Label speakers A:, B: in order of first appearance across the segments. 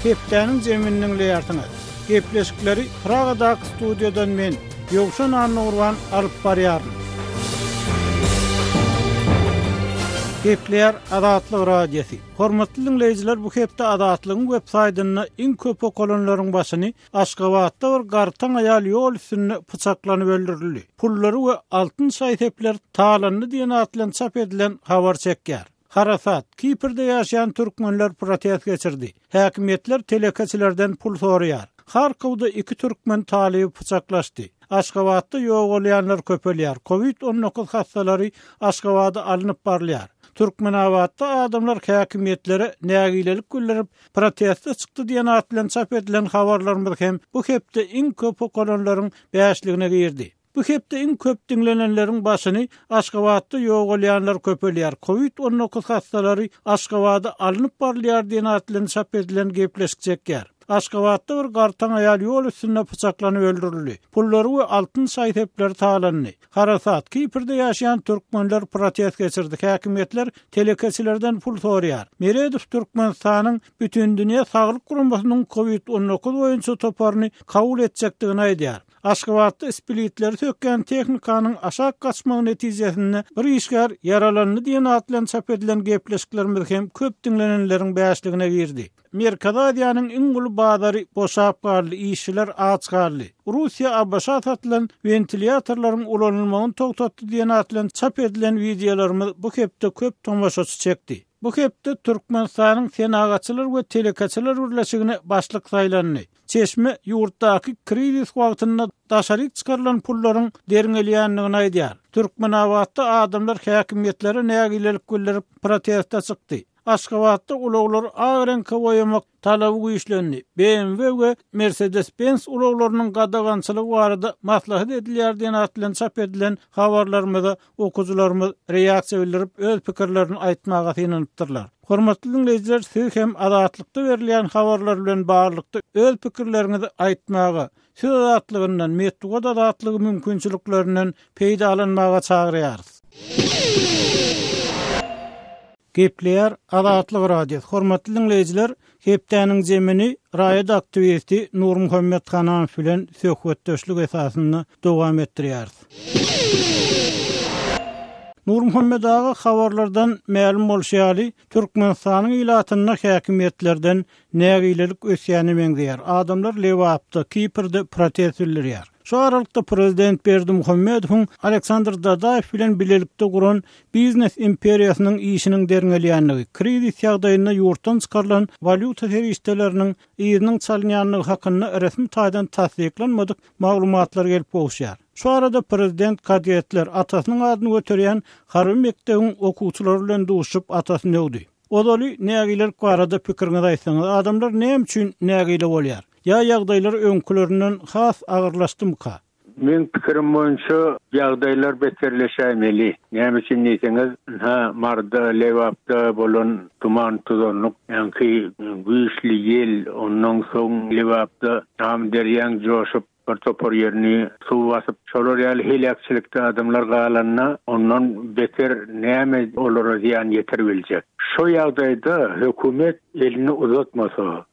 A: Heptäniň jeminiň leýartyňy. Gepleşikleri Pragadaky studiýadan men Ýogşan Annurwan alyp barýaryn. Gepler Adatlyk radiosi. Hormatly dinleýijiler, bu hepde Adatlygyň web saýtyna iň köp okulanlaryň başyny Aşgabatda bir gartaň aýal ýol üstünde pyçaklanyp öldürildi. Pullary we altyn saýtepler talanny diýen atlan çap edilen habar çekýär. Harasat, Kiprde ýaşaýan türkmenler protest geçirdi. Häkimetler telekaçylardan pul soraýar. Harkowda 2 türkmen talyby pyçaklaşdy. Aşgabatda ýok bolýanlar köpelýär. Covid-19 hastalary Aşgabatda alınıp barlýar. Türkmenawatda adamlar häkimetlere nägilelik güllerip protestde çykdy diýen atlan çap edilen habarlarymyz hem bu hepde iň köp okulanlaryň bäşligine girdi. Bu hepde iň köp dinlenenleriň başyny Aşgabatda ýok bolýanlar köpelýär. Covid-19 hastalary Aşgabatda alınıp barlýar diýen atlan çap edilen gepleşik çekýär. Aşgabatda bir gartaň aýal ýol üstünde pyçaklanyp öldürildi. Pullary we altyn saýtepler talandy. Harasat, Kiprde ýaşaýan türkmenler protest geçirdi. Häkimetler telekaçylardan pul soraýar. Meredif Türkmenistanyň bütün dünýä saglyk guramasynyň Covid-19 boýunça toparyny kabul etjekdigini aýdýar. Aşgabatda ispilitleri sökken teknikanyň aşak gaçmagy netijesinde bir işgär yaralandy diýen atlan çap edilen gepleşiklerimiz hem köp dinlenenleriň bäşligine girdi. Merkazadiýanyň iň uly bazary boşap garly, işçiler aç garly. Russiýa abaşa satylan ventilatorlaryň ulanylmagyny togtatdy diýen atlan çap edilen wideolarymyz bu hepde köp tomaşaçy çekdi. Bu hepde Türkmenistanyň senagaçylar we telekaçylar birleşigine başlyk saýlandy. Çeşme ýurtdaky krizis wagtynda daşaryk çykarylan pullaryň deriňelýändigini aýdýar. Türkmenawatda adamlar häkimetlere nägilelik güllerip protestde çykdy. Aşgabatda ulaglar agrenka boyamak talaby güýçlendi. BMW we Mercedes-Benz ulaglarynyň gadagançylygy barada maslahat edilýär diýen atlan çap edilen habarlarymyza okujularymyz reaksiýa bildirip öz pikirlerini aýtmaga synanypdyrlar. Hormatly dinleýijiler, siz hem Adatlykda berilýän habarlar bilen barlykda öz pikirlerinizi aýtmaga, söz azatlygyndan, medeniýet azatlygy mümkinçiliklerinden peýdalanmaga çagyrýarys. Gepler Adatlyk radiosi. Hormatly dinleýijiler, hepdäniň jemini raýat aktivisti Nur Muhammed Hanan bilen söhbetdeşlik esasynda dowam etdirýärys. Nur Muhammed ağa habarlardan ma'lum bolşýaly, Türkmenistanyň ilatyna häkimetlerden nägilelik ösýäni meňzeýär. Adamlar Lewapda, Kiprde protest bildirýär. Şu aralykda prezident Berdimuhammedowyň Aleksandr Dadaýew bilen bilelikde guran biznes imperiýasynyň işiniň deriňelýänligi, krizis ýagdaýynda ýurtdan çykarylan valyuta serişdeleriniň ýeriniň çalynýanlygy hakynda resmi taýdan tasdiklanmadyk maglumatlar gelip bolşýar. Şu arada prezident kadiyetler atasynyň adyny göterýän harby mektebiň okuwçylary bilen duşup atasyny öwdi. Odaly nägiler barada pikiriňizi aýtsaňyz, adamlar näme üçin nägile bolýar? Ya ýagdaýlar öňkülerinden has agyrlaşdymyka?
B: Men pikirim boýunça ýagdaýlar beterleşämeli. Näme üçin diýseňiz, marda Lewapda bolan tuman tuzanlyk, ýa-ni güýçli ýel, ondan soň Lewapda tam derýän joşup bir topar yerini suw basyp şolar ýaly helakçylykda adamlar galanna ondan beter näme olara ziyan ýetir biljek. Şo ýagdaýda hökümet elini uzatmasa,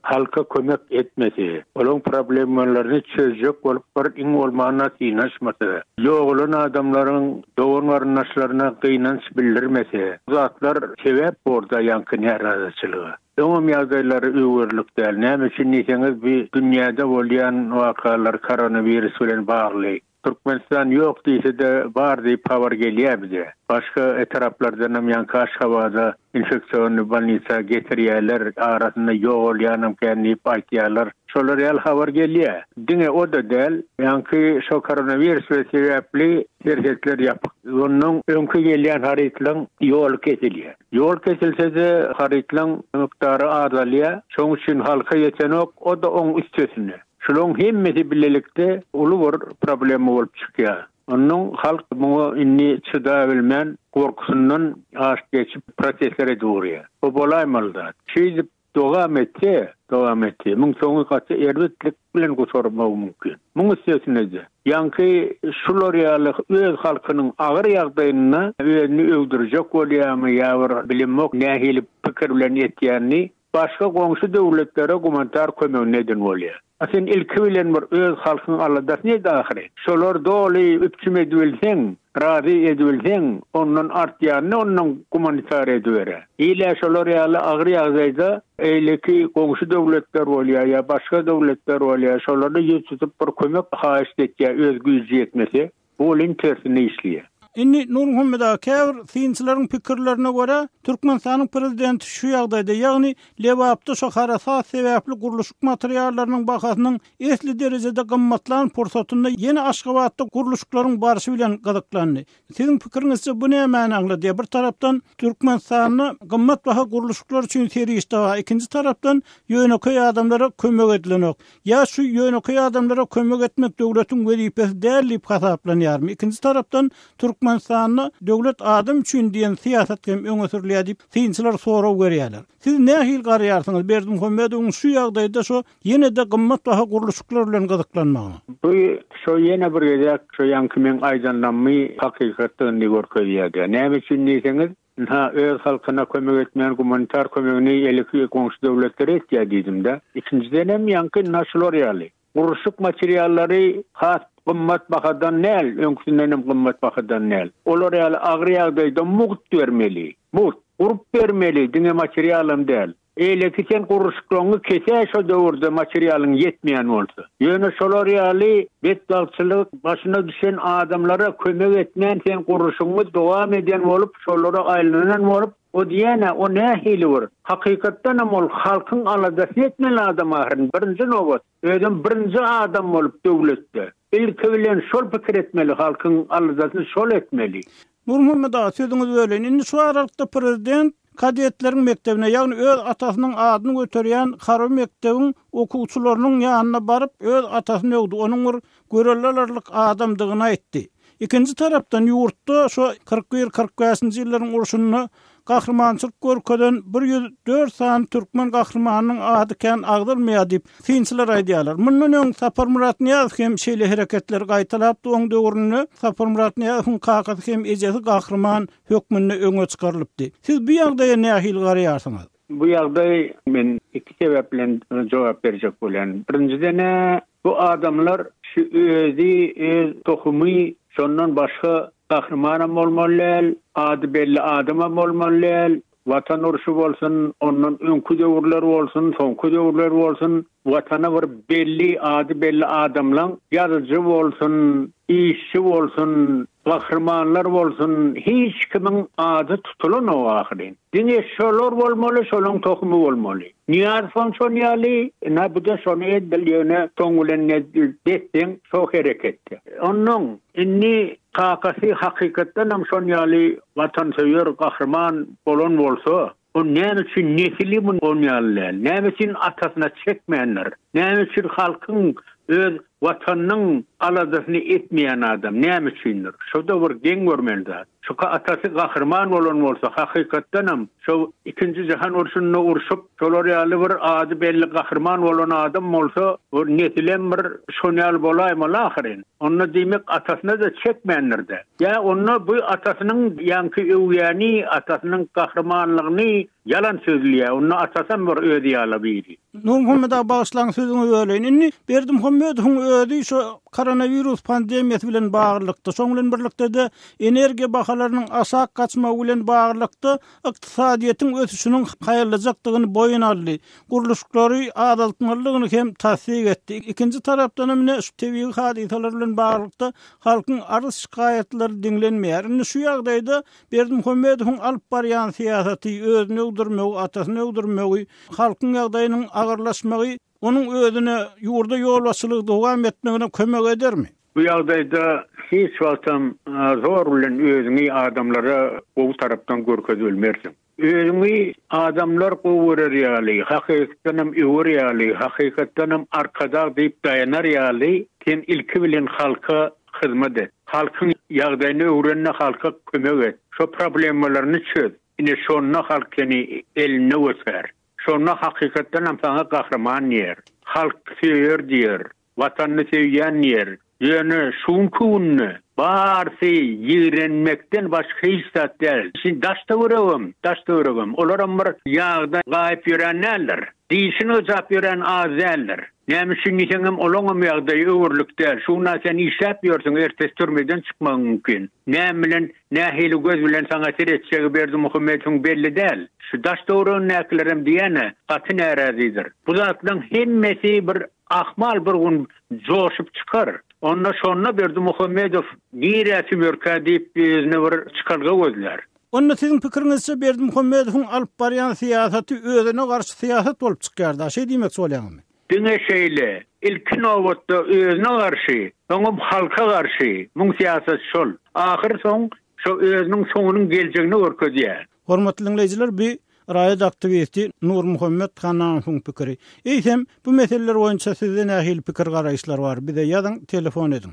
B: halka kömek etmesi, olan problemlerini çözecek bolup bir iň bolmana synaşmasy, ýogulan adamlaryň dowun garnaşlaryna gynanç bildirmesi, zatlar sebäp borda ýanky narahatçylygy. Öňüm ýagdaýlary öwürlik däl. Näme üçin diýseňiz, bir dünýäde bolýan wakalar koronavirus bilen bagly. Türkmenistan ýok diýse-de bar diýip habar gelýär bize. Başga etraplardan hem ýanky Aşgabatda infeksiýonly bolnisa getirýärler, arasynda ýok bolýanam diýip aýtýarlar. Şolar ýaly habar gelýär. Diňe o da däl, ýanky şo koronavirus sebäpli herketler ýapyk. Onuň öňkü gelýän harytlaryň ýol kesilýär. Ýol kesilse-de harytlaryň miqdary azalýar. Şoň üçin halka ýetenek o da oň üstesinde. Şolong hemmeti bilelikde uly bir problem bolup çykýar. Onun halk bunu inni çıda bilmän korkusundan aş geçip proteslere doğruya. O bolaýmalda. Şeýdip dowam etse. Muň soňy gaça erbetlik bilen goşarmagy mümkin. Muň sesinde ýanky şular ýaly öz halkynyň agyr ýagdaýyna özüni öwdürjek bolýarmy ýa-da bilinmek nähili pikir bilen etýänni başga goňşy döwletlere gumanitar kömek neden bolýar. Aslyn ilki bilen bir öz halkyň aladasyny dahyry. Şolar doly üpçüm edilseň, razy edilseň, ondan artýany ondan gumanitar edibere. Ýa şolar ýaly agyr ýagdaýda eýleki goňşy döwletler bolýar ýa başga döwletler bolýar, şolary ýet tutup bir kömek haýyş etýär, öz güýji ýetmese, bu olin tersine işliýär.
A: Inni Nur Muhammed Akavr synçylaryň pikirlerine görä Türkmenistanyň prezidenti şu ýagdaýda, ýagny lewapda şu harasat sebäpli guruluşyk materiallarynyň bahasynyň esli derejede gymmatlan pursatyny ýene Aşgabatda guruluşyklaryň barşy bilen gazaklandy. Siziň pikiriňizçe bu näme aňlady? Bir tarapdan Türkmenistanyň gymmat baha guruluşyklar üçin serişde, ikinji tarapdan ýöneköy adamlara kömek edilenok. Ya şu ýöneköy adamlara kömek etmek döwletiň wezipesi däl diýip hasaplanýarmy? Ikinji tarapdan Türkmenistan'ı döwlet adam üçin diýen siýasat hem öňe sürýär diýip synçylar soraw görýärler. Siz nähil garaýarsyňız? Berdimuhammedowyň şu ýagdaýda şu ýene de gymmat baha guruluşyklar bilen gazaklanmagy.
B: Bu şu ýene bir gezek şu ýankymen aýdanlanmy hakykatdan görkezýär. Näme üçin diýseňiz, öz halkyna kömek etmeýän gumanitar kömegini eleki goňşy döwletlere etýär diýdim-de. İkinciden hem ýanky naşylar ýaly. Guruluşyk materiallary has gymmat bahadan näl, öňkünden hem gymmat bahadan näl. Olar ýaly agyr ýagdaýda mugt bermeli. Mugt gurup bermeli, diňe materialym däl. Eýleki sen guruluşyklaryny kese şo döwürde materialyň ýetmeýän bolsa. Ýöne şolar ýaly betdagçylyk başyna düşen adamlara kömek etmän sen guruluşyňy dowam edýän bolup, şolara aýlanan bolup, o diýene o nähili bir. Hakykatdan hem ol halkyň aladasyny etmeli adam ahyryn. Birinji nowbat özüm birinji adam bolup döwletde. İlki bilen şol pikir etmeli, halkyň aladasyny şol etmeli.
A: Nur Muhammed sözüňiz öyle. Indi şu aralykda prezident kadetleriň mektebine, ýagny öz atasynyň adyny göterýän Haro mektebiň okuwçylarynyň ýanyna baryp öz atasyny öwdi. Onuň bir görellerlik adamdygyny aýtdy. İkinji tarapdan ýurtda şu 41-45-nji ýyllaryň urşuny gahrmançylyk görkeden 104 san türkmen gahrmanynyň ady ken agdyrmaýar diýip synçylar aýdýarlar. Mundan öň Sapar Murat Niýazow hem şeýle hereketler gaýtalapdy, oň döwrüne Sapar Murat Niýazowyň kakasy hem ejesi gahrman hökmüne öňe çykarylypdy. Siz bu ýagdaýa nähil garaýarsyňız?
B: Bu ýagdaý men iki sebäp bilen jogap berjek bolan. Birinciden bu adamlar şu öz tohumy şondan başga gahrman bolmaly, ady belli adam bolmaly, watan urşy bolsun, ondan öňkü döwürler bolsun, soňky döwürler bolsun, watana bir belli ady belli adamlaň ýazyjy bolsun, işçi bolsun, gahrmanlar bolsun, hiç kimin ady tutulan o ahiryn. Diňe şolar bolmaly, şolaň tohumy bolmaly. Niýar şon ýaly, bu da şonu edilýäne toňulen desseň şo hereketdi. Onuň inni kakasy hakykatdan hem şon ýaly watansewer gahrman bolan bolsa, o näme üçin nesili bu ýaly, näme üçin atasyna çekmeýänler, näme üçin halkyň öz watanyň aladasyny etmeýän adam näme üçindir? Şoda bir geň görmeli. Şu atasy gahrman bolan bolsa, hakykatdan hem şu ikinji jahan urşunyna urşup, şolar ýaly bir ady belli gahrman bolan adam bolsa, o netilen bir şonýal bolaýmy ahiryn. Onu diýmek atasyna da çekmeýänler-de. Ya onu bu atasynyň ýanky öwýäni, atasynyň gahrmanlygyny yalan sözlüyor. Onu atasan bir ödi ýaly.
A: Nur Muhammed başlaň sözüňi öleýin. Inni Berdimuhammedowyň ödi şu koronavirus pandemiýasy bilen baglykda, şoň bilen birlikde de energiýa bahalarynyň aşağı gaçmagy bilen baglykda ykdysadyýetin ösüşiniň haýyrlyjakdygyny boyun aldy. Guruluşyklary adaltmalygyny hem tasdik etdi. Ikinji tarapdan hem şu tebii hadisalar bilen baglykda halkyň arz şikaýetleri dinlenmeýär. Indi şu ýagdaýda Berdimuhammedowyň alyp barýan siýasaty özüni öldürmegi, atasyny öldürmegi, halkyň ýagdaýynyň agyrlaşmagy onun özüne ýurda ýolbaşçylyk dowam etmegine kömek edermi?
B: Bu ýagdaýda hiç wagtam zor bilen özüni adamlara o tarapdan görkezilmersiň. Özüni adamlar gowurar ýaly, hakykatdan hem öwür ýaly, hakykatdan hem arkada diýip daýanar ýaly, sen ilki bilen halka hyzmat et. Halkyň ýagdaýyny öwrenne halka kömek et. Şu problemlaryny çöz. Ine şonna halkyny eline götür. Şonna hakykatdan hem sana gahrman yer. Halk seýer diýer. Watanyny seýýän yer. Ýöne şunkunny Barsı yirenmekten başka hiç zat değil. Şimdi daşta vuragım. Olaram bir yağda gayip yörenlerler. Dişini uzap yören azerler. Nämişin niçiňem olaňam ýagdaý öwürlükde. Şuna sen işläp ýörsiň, ertesi türmeden çykmagy mümkin. Näme nähili göz bilen saňa seretçegi berdi Muhammedoň belli däl. Şu daş dowrun näklerim diýene gaty närazidir. Bu zatlaryň hemmesi bir ahmal bir gün joşup çykar. Onda şonna berdi Muhammedow niýe sümürkä diýip bizne bir çykarga gözler.
A: Onda sizin pikiriňizçe Berdi Muhammedowyň alyp barýan siýasaty özüne garşy siýasat bolup çykýardy. Şeý diýmek bolýarmy?
B: Dine şeýle ilkin awatda özüne garşy, soňam halka garşy, muň siýasat şol. Ahyr soň şu özüniň soňunyň geljegini görkezýär.
A: Hormatly dinleýijiler, bir raýat aktivisti Nur Muhammed Hananyň pikiri. Eýsem bu meseleler boýunça sizden nähili pikir garaýşlar bar. Bize ýazyň, telefon edin.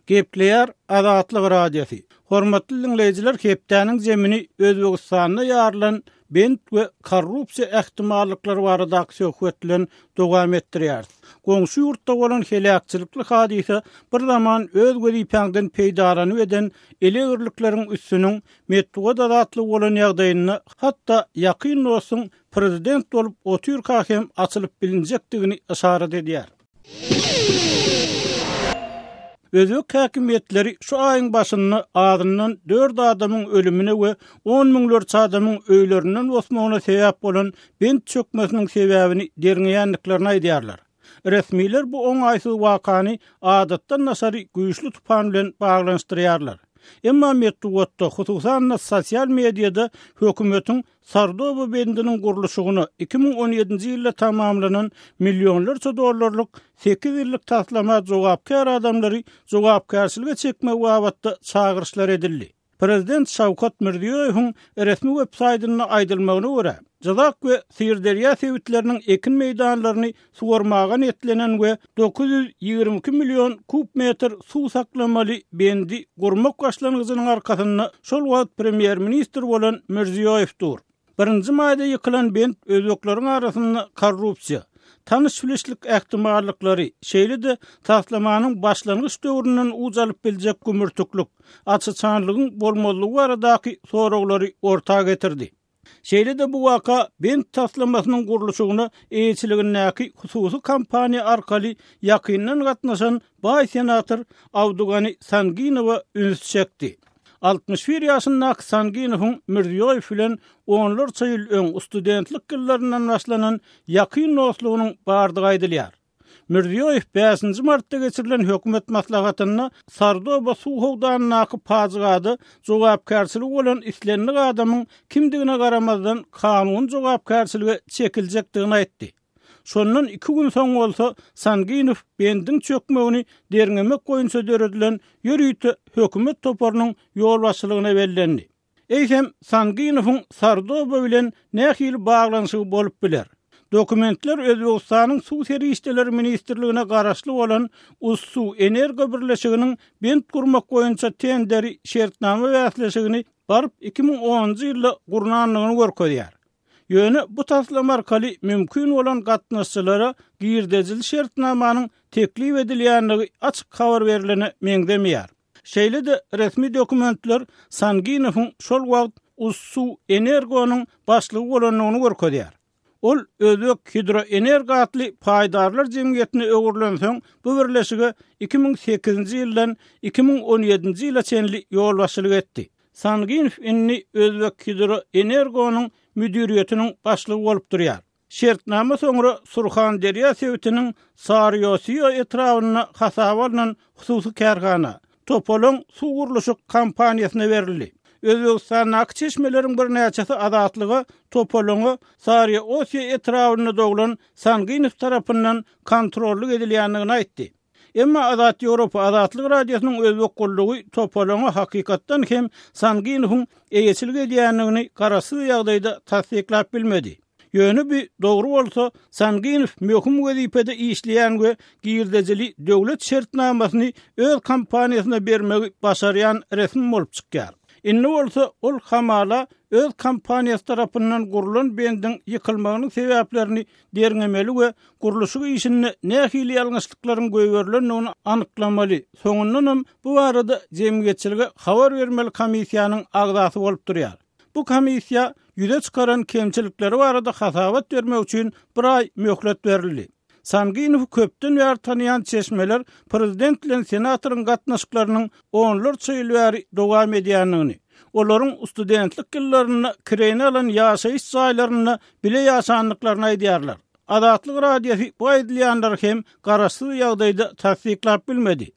A: Gepleýär Azatlyk radiosi. Hormatly dinleýijiler, hepdäniň zemini Özbegistanda ýarlan bent we korrupsiýa ähtimallyklary baradaky söhbetlerini dowam etdirýär. Goňşy ýurtda bolan helakçylykly hadisa bir zaman öz gözüňden peýdaranyp eden elegirlikleriň üstüniň metduga dadatly bolan ýagdaýyny, hatda ýakyn bolsun prezident bolup oturka hem açylyp bilinjekdigini işaret edýär. Özbek häkimetleri şu aýyň başynda adyndan 4 adamyň ölümine we 10 miňlerçe adamyň öýlerinden osmagyna sebäp bolan bent çökmesiniň sebäbini derňeýänliklerini aýdýarlar. Resmiler bu oňaýsyz wakany adatdan nasary güýçli tupan bilen baglanşdyrýarlar. Emma metdugatda, hususan sosial mediada hökümetiň Sardoba bendiniň gurulşygyny 2017-nji ýylda tamamlanan millionlarça dollarlyk 8 ýyllyk taslama jogapkar adamlary jogapkarçylyga çekme wagtda çağırışlar edildi. Prezident Şawkat Mirziýowyň resmi web-saýtyna aýdylmagyna görä, Jazak we Sirderýa sewitleriniň ekin meýdanlaryny suwarmaga netlenen we 922 milyon kub metr suw saklamaly bendi gurmak başlangyjynyň arkasynda şol wagt premier ministr bolan Mirziýowdur. 1-nji maýda ýykylan bend özbekleriň arasynda korrupsiýa, tanışbilişlik ähtimallyklary, şeýle-de taslamanyň başlangyç döwründen uzalyp biljek gümürtüklük, açyçanlygyň bolmalygy aradaky soraglary ortak getirdi. Şeýle-de bu waka bend taslamasynyň gurulşygyna eýçiligindäki hususy kampaniýa arkaly ýakyndan gatnaşan baý senator Awdugany Sanginowa üns çekdi. 61 ýaşyndaky Sanginowyň Mirziýow bilen onlarça ýyl öň studentlik ýyllaryndan başlanan ýakyn dostlugynyň bardygy aýdylýar. Mirziýow 5-nji martda geçirilen hökümet maslahatyna Sardoba suw howdanyny pazgady jogapkarçylyk bolan islenlik adamyň kimdigine garamazdan kanun jogapkarçylygy çekiljekdigini aýtdy. Şondan 2 gün soň bolsa Sanginow bendin çökmegini derňemek goýunça döredilen ýörüýte hökümet toparynyň ýol başçylygyna bellendi. Eýsem Sanginowyň Sardoba bilen nähili baglanşygy bolup biler. Dokumentler Özbegistanyň suw serişdeleri ministrligine garaşly bolan Ussu Energo birleşiginiň bent gurmak goýunça tenderi şertname wäsleşigini baryp 2010-njy ýylda gurnanlygyny görkezýär. Ýöne bu taslama arkaly mümkin bolan gatnaşçylara girdejil şertnamanyň teklip edilýänligi açyk habar berilene meňdemeýär. Şeýle-de resmi dokumentler Sanginowyň şol wagt Ussu Energo'nyň başlygy bolanyny görkezýär. Ol Özbek Hidroenergo atly paýdarlar jemgyýetine öwürlensoň bu birleşigi 2008-nji ýyldan 2017-nji ýyla çenli ýol başçylyk etdi. Sanginow inni Özbek Hidroenergo'nyň müdiriýetiniň başlygy bolup durýar. Şertname soňra Surxanderýa sewitiniň Sarýosy etrawyna hasap alynan hususy kärhana Topolon suw gurulşy kampaniýasyna berildi. Özbegistanyň çeşmeleriň bir näçesi azatlygy Topolony Sarýosy etrawyna doglan Sanginow tarapyndan kontrolly edilýändigini aýtdy. Emma Azat Ýewropa Azatlyk radiosynyň özbek gollugy Topolony hakykatdan hem Sanginowyň eýçilik edýändigini garaşy ýagdaýda tasdiklap bilmedi. Ýöne bir dogry bolsa Sanginow möhüm wezipede işleýän we girdejili döwlet şertnamasyny öz kampaniýasyna bermegi başarýan resmi bolup çykýar. Inne bolsa ol hamala öz kampaniyası tarapyndan gurulan bendin ýykylmagynyň sebäplerini derňemeli we guruluşy işini nähili ýalňyşlyklaryň göýberlerini anyklamaly. Soňundan bu arada jemgyýetçiligi habar bermeli komissiýanyň agdasy bolup durýar. Bu komissiýa ýüze çykaran kemçilikleri barada hasabat vermek üçin bir ay möhlet berildi. Sangynow köpden ýar tanıyan çeşmeler prezident bilen senatoryň gatnaşyklarynyň onlarça ýyl bäri dowam edýändigini, olaryň studentlik ýyllaryny kirene alan ýaşaýyş jaýlaryny bile ýaşanlyklaryny aýdýarlar. Adatlyk radiýasy bu aýdylýanlar hem garaşsyz ýagdaýda tasdiklap bilmedi.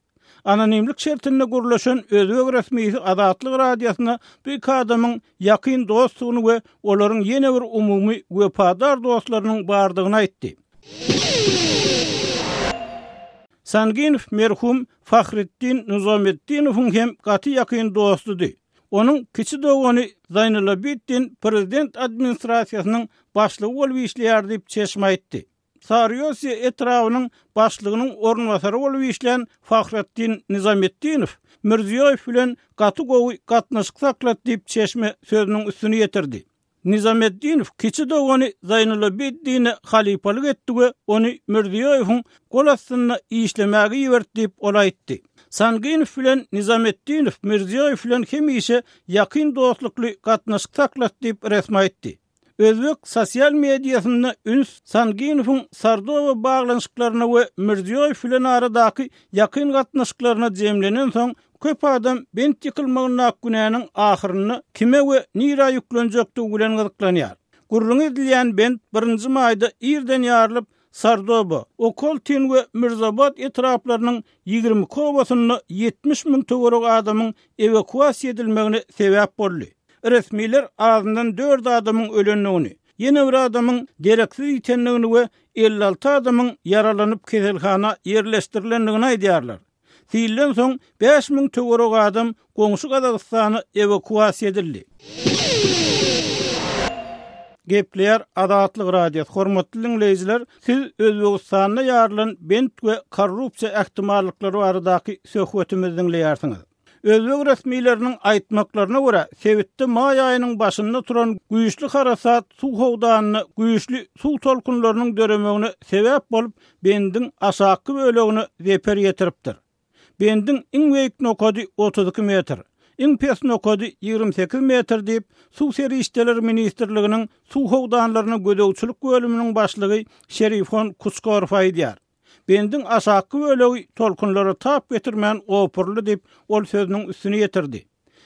A: Anonimlik şertinde gurulaşan özbek resmisi Adatlyk radiýasyna bu iki adamyň ýakyn dostlugyny we olaryň ýene bir umumy wepadar dostlarynyň bardygyny aýtdy. Sangynow merhum Fahrettin Nizametdinowyň hem gaty ýakyn dostudy. Onun kiçi dogany Zaynalabetdin prezident administrasiýasynyň başlygy bolup işleýär diýip çeşme aýtdy. Sarıyosya etrawynyň başlygynyň ornwasary bolup işleýän Fahrettin Nizametdinow Mirziýoýew bilen gaty gowy gatnaşyk saklat diýip çeşme sözüniň üstüne ýetirdi. Nizametdinow kiçi dogany Zaynalabetdini halipalyk etdi we ony Mirziýoýewiň gol astyna işlemäge ýiberdi diýip olaýtdy. Sangynow bilen Nizametdinow Mirziýoýew bilen hemişe ýakyn dostlukly gatnaşyk saklat diýip resmi aýtdy. Özbek sosial mediýasynda üns Sangynowyň Sardowa baglanşyklaryna we Mirziýoýew bilen aradaky ýakyn gatnaşyklaryna jemlenen soň köp adam bent ýykylmagyna günäniň ahyryny kime we nira ýüklenjekdigi bilen gyzyklanýar. Gurrun edilýän bent 1-nji maýda irden ýarylyp Sardowa, Okoltin we Mirzabad etraplarynyň 20 kowasyny 70 000 töwerek adamyň evakuasiýa edilmegine sebäp boldy. Resmiler ağzından 4 adamın ölenligini, ýene bir adamın gereksiz ýitenligini we 56 adamın yaralanyp keselhana ýerleşdirilenligini aýdýarlar. Fiilden soň 5000 töwerek adam goňşy Gazagystana evakuasiýa edildi. Gepler Adatlyk radiýasy. Hormatly dinleýijiler, siz Özbegistanda ýarlylan bent we korrupsiýa ähtimallyklary baradaky söhbetimizi dinleýärsiňiz. Özbek resmilerinin aýtmaklaryna görä, Sewitde may aýynyň başynda turan güýçli harasat suw howdanyny güýçli suw tolkunlarynyň döremegine sebäp bolup, bendin aşaky bölegini zeper ýetiripdir. Bendin iň beýik nokady 32 metr, iň pes nokady 28 metr diýip Suw seri işleri ministrliginiň suw howdanlaryna gödöwçilik bölüminiň başlygy Şerifon Kuçkorow aýdýar. Bendin aşaky bölegi tolkunlary tap getirmän opurly diýip ol sözüniň üstüne ýetirdi.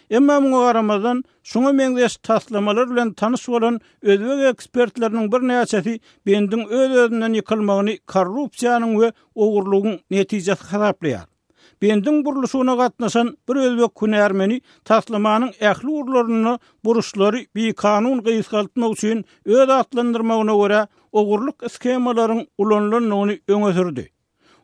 A: Emma muňa garamazdan şuňa meňzeş taslamalar bilen tanyş bolan özbek ekspertleriniň bir näçesi bendin öz-özünden ýykylmagyny korrupsiýanyň we ogurlygyň netijesi hasaplaýar. Bendin buruluşuna gatnaşan bir özbek hünärmeni taslamanyň ähli urlaryny buruşlary bir kanun gysgaltmak üçin öz atlandyrmagyna görä ogurluk skemalaryň ulanlanyny öňe sürdi.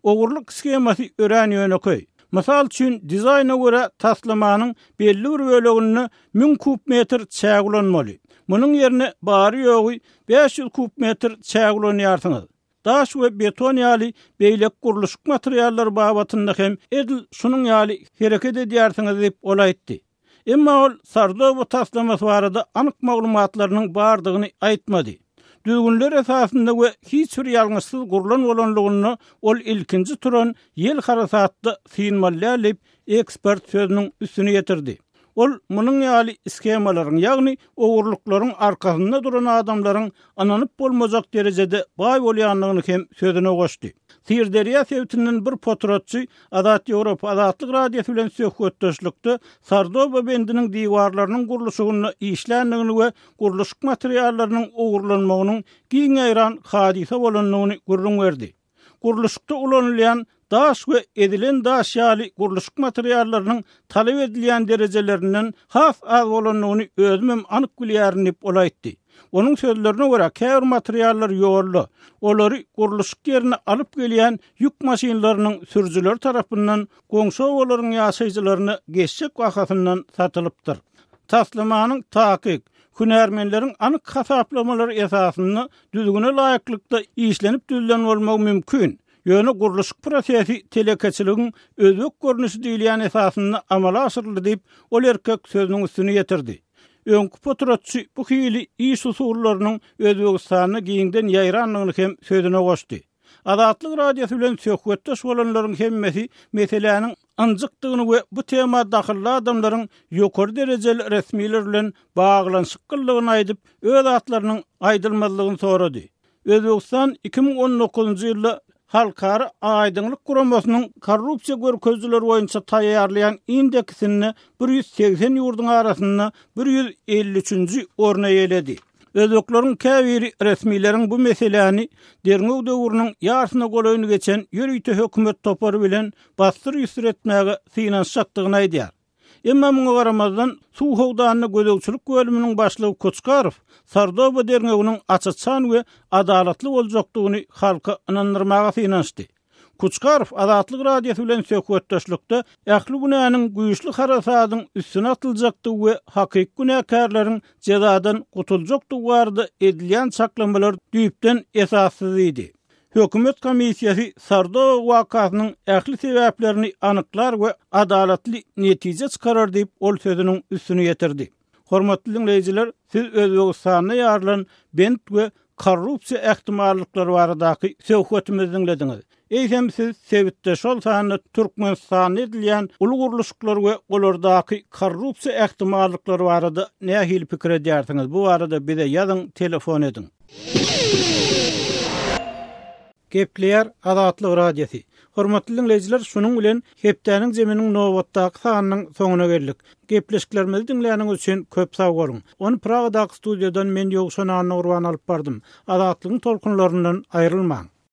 A: Ogurluk skemasy örän ýöneköy. Mysal üçin dizaýna görä taslamanyň belli bir bölegini 1000 kub metr çägülenmeli. Munyň ýerine bary ýogy 500 kub metr çägülenýärsiňiz. Daş we beton ýaly beýlek guruluşyk materiallar babatynda hem edil şunyň ýaly hereket edýärsiňiz diýip olaýtdy. Emma ol Sardowa taslamasy barada anyk maglumatlarynyň bardygyny aýtmady. Düzgünler esasında we hiç bir ýalňyşsyz gurulan bolanlygyny ol ilkinji turan ýel harasatda synmalýalyp ekspert sözüniň üstüne ýetirdi. Ol munyň ýaly skemalaryň, ýagny ogurlyklaryň arkasynda duran adamlaryň ananyp bolmajak derejede baý bolýanlygyny hem sözüne goşdy. Sirderiýa Sewitinden bir fotoğrafçy Adat Ýewropa Adatlyk radiýasy bilen söhbetdeşlikde Sardowa bendiniň diwarlarynyň guruluşyny işländigini we guruluşyk materiallarynyň ogurlanmagynyň giň aýran hadise bolanlygyny görüň berdi. Guruluşykda ulanylýan daş we edilen daş ýaly guruluşyk materiallarynyň talep edilýän derejelerinden has az bolanlygyny özüm anyk bilýärin diýip olaýtdy. Onun sözlerine göre käbir materiallar ýorly. Olary guruluşyk ýerine alyp gelýän ýük maşinlarynyň sürjüler tarapyndan goňşy olaryň ýaşaýjylaryny geçjek wagtyndan satylypdyr. Taslamanyň takyk, hünärmenleriň anyk hasaplamalary esasyny düzgüne laýyklykda işlenip düzülen bolmagy mümkin. Ýöne guruluş prosesi telekeçiligiň özök görnüşi diýilýän esasyny amala aşyryldy diýip ol erkek sözüniň üstüne ýetirdi. Öňkü fotoğrafçı bu hili iş usullarynyň Özbegistanyny giňden ýaýranlygyny hem sözüne goşdy. Adatlyk radiosu bilen söhbetdeş bolanlaryň hemmesi meseleniň anjykdygyny we bu tema dahilli adamlaryň ýokary derejeli resmiler bilen baglanşyklygyny aýdyp öz atlarynyň aýdylmazlygyny sorady. Özbegistan 2019-njy ýylda Halkara Aýdymlyk Guramasynyň korrupsiýa görkezleri boýunça taýýarlayan indeksini 180 ýurduň arasynda 153-nji orna ýeledi. Özbeklaryň käbiri resmiýetiň bu meseleni derňew döwrüniň ýarsyna golaýyny geçen ýörüýte hökümet topary bilen bastyr ýüzretmäge finansatdygyny aýdýar. Emma muňa garamazdan Suw howdanyny gözegçilik bölüminiň başlygy Kuçkarov Sardoba derňeginiň açyçan we adalatly boljakdygyny halka inandyrmaga finansdy. Kuçkarov Adatlyk radiosu bilen söhbetdeşlikde ähli günäniň güýçli harasadyň üstüne atyljakdygy we hakyky günäkärleriň jazadan gutuljakdygy barada edilýän çaklamalar düýpden esassyz idi. Hökümet komissiýasy Sardoba wakasynyň ähli sebäplerini anyklar we adalatly netije çykarar diýip ol sözüniň üstüne ýetirdi. Hormatly dinleýijiler, siz Özbegistanyna ýarlan bent we korrupsiýa ähtimallyklary baradaky söhbetimizi dinlediňiz. Eýsem siz sebitdeş bolsaňyz Türkmenistan edilýän uly guruluşlar we olardaky korrupsiýa ähtimallyklary barada nähili pikir edýärsiňiz? Bu barada bize ýazyň, telefon edin. Gepleýär Adatlyk radiosu. Hormatly dinleýijiler, şunuň bilen hepdeniň jeminiň nowatdaky sanynyň soňuna geldik. Gepleşiklerimizi dinleýäniňiz üçin köp sag bolun. Onu Pragadaky studiýadan men Ýogşan Urban alyp bardym. Adatlygyň tolkunlaryndan aýrylmaň.